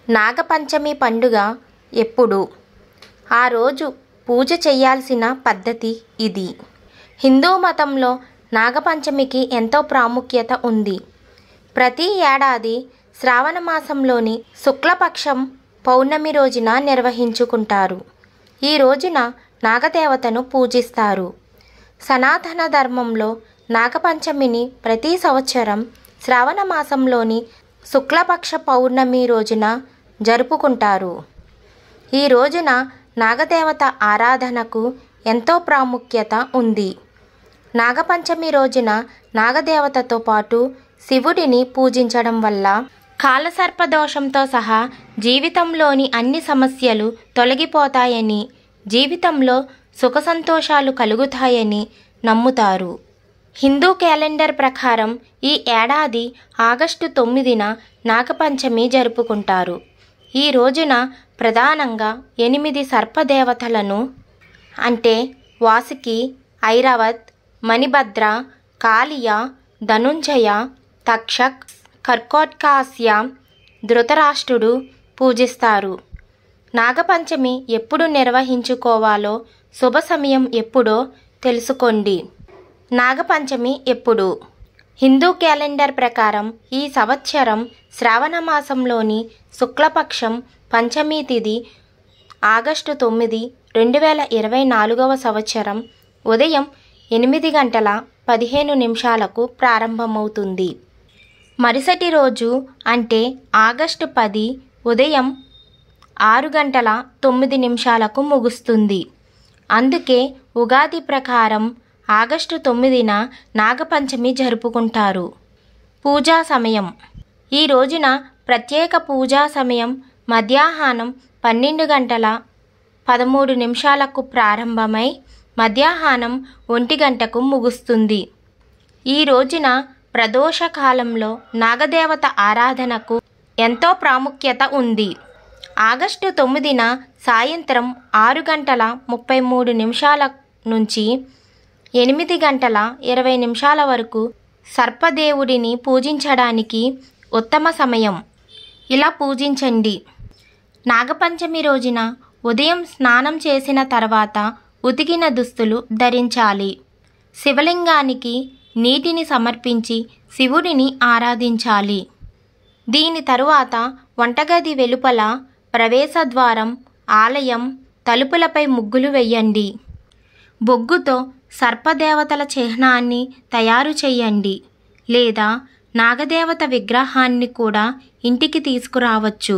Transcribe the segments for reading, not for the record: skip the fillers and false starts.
నాగపంచమి పండుగ ఎప్పుడు? ఆ రోజు పూజ చేయాల్సిన పద్ధతి ఇది. హిందూ మతంలో నాగపంచమికి ఎంతో ప్రాముఖ్యత ఉంది. ప్రతి ఏడాది శ్రావణ మాసంలోని శుక్లపక్షం పౌర్ణమి రోజున నిర్వహించుకుంటారు. ఈ రోజున నాగదేవతను పూజిస్తారు. సనాతన ధర్మంలో నాగపంచమిని ప్రతి సంవత్సరం శ్రావణ మాసంలోని శుక్లపక్ష పౌర్ణమి రోజున జరుపుకుంటారు. ఈ రోజున నాగదేవత ఆరాధనకు ఎంతో ప్రాముఖ్యత ఉంది. నాగపంచమి రోజున నాగదేవతతో పాటు శివుడిని పూజించడం వల్ల కాలసర్పదోషంతో సహా జీవితంలోని అన్ని సమస్యలు తొలగిపోతాయని, జీవితంలో సుఖ సంతోషాలు కలుగుతాయని నమ్ముతారు. హిందూ క్యాలెండర్ ప్రకారం ఈ ఏడాది ఆగస్టు 9న నాగపంచమి జరుపుకుంటారు. ఈ రోజున ప్రధానంగా 8 సర్పదేవతలను అంటే వాసుకి, ఐరావత్, మణిభద్ర, కాళియ, ధనుంజయ, తక్షక్, కర్కోటకాస్య, ధృతరాష్ట్రుడు పూజిస్తారు. నాగపంచమి ఎప్పుడు నిర్వహించుకోవాలో, శుభ సమయం ఎప్పుడో తెలుసుకోండి. నాగపంచమి ఎప్పుడు? హిందూ క్యాలెండర్ ప్రకారం ఈ సంవత్సరం శ్రావణ మాసంలోని శుక్లపక్షం పంచమి తిథి ఆగస్టు 9, 2024 సంవత్సరం ఉదయం 8:15 ప్రారంభమవుతుంది. మరుసటి రోజు అంటే ఆగస్టు 10 ఉదయం 6:09 ముగుస్తుంది. అందుకే ఉగాది ప్రకారం ఆగస్టు 9న నాగపంచమి జరుపుకుంటారు. పూజా సమయం. ఈ రోజున ప్రత్యేక పూజా సమయం మధ్యాహ్నం 12:13 ప్రారంభమై మధ్యాహ్నం 1 ముగుస్తుంది. ఈ రోజున ప్రదోష కాలంలో నాగదేవత ఆరాధనకు ఎంతో ప్రాముఖ్యత ఉంది. ఆగస్టు 9న సాయంత్రం 6:33 నుంచి 8:20 వరకు సర్పదేవుడిని పూజించడానికి ఉత్తమ సమయం. ఇలా పూజించండి. నాగపంచమి రోజున ఉదయం స్నానం చేసిన తర్వాత ఉతికిన దుస్తులు ధరించాలి. శివలింగానికి నీటిని సమర్పించి శివుడిని ఆరాధించాలి. దీని తరువాత వంటగది వెలుపల ప్రవేశద్వారం, ఆలయం తలుపులపై ముగ్గులు వేయండి. బొగ్గుతో సర్పదేవతల చిహ్నాన్ని తయారు చేయండి లేదా నాగదేవత విగ్రహాన్ని కూడా ఇంటికి తీసుకురావచ్చు.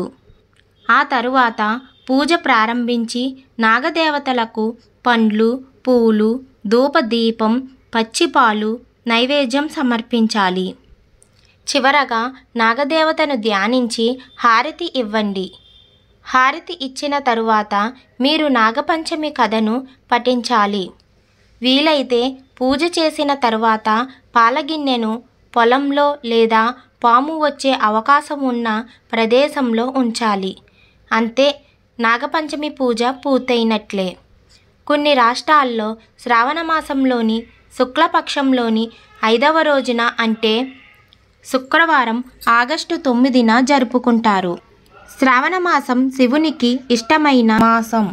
ఆ తరువాత పూజ ప్రారంభించి నాగదేవతలకు పండ్లు, పూలు, ధూపదీపం, పచ్చిపాలు నైవేద్యం సమర్పించాలి. చివరగా నాగదేవతను ధ్యానించి హారతి ఇవ్వండి. హారతి ఇచ్చిన తరువాత మీరు నాగపంచమి కథను పఠించాలి. వీలైతే పూజ చేసిన తరువాత పాలగిన్నెను పొలంలో లేదా పాము వచ్చే అవకాశం ఉన్న ప్రదేశంలో ఉంచాలి. అంతే, నాగపంచమి పూజ పూర్తయినట్లే. కొన్ని రాష్ట్రాల్లో శ్రావణ మాసంలోని శుక్లపక్షంలోని 5వ రోజున అంటే శుక్రవారం ఆగస్టు 9న జరుపుకుంటారు. శ్రావణ మాసం శివునికి ఇష్టమైన మాసం.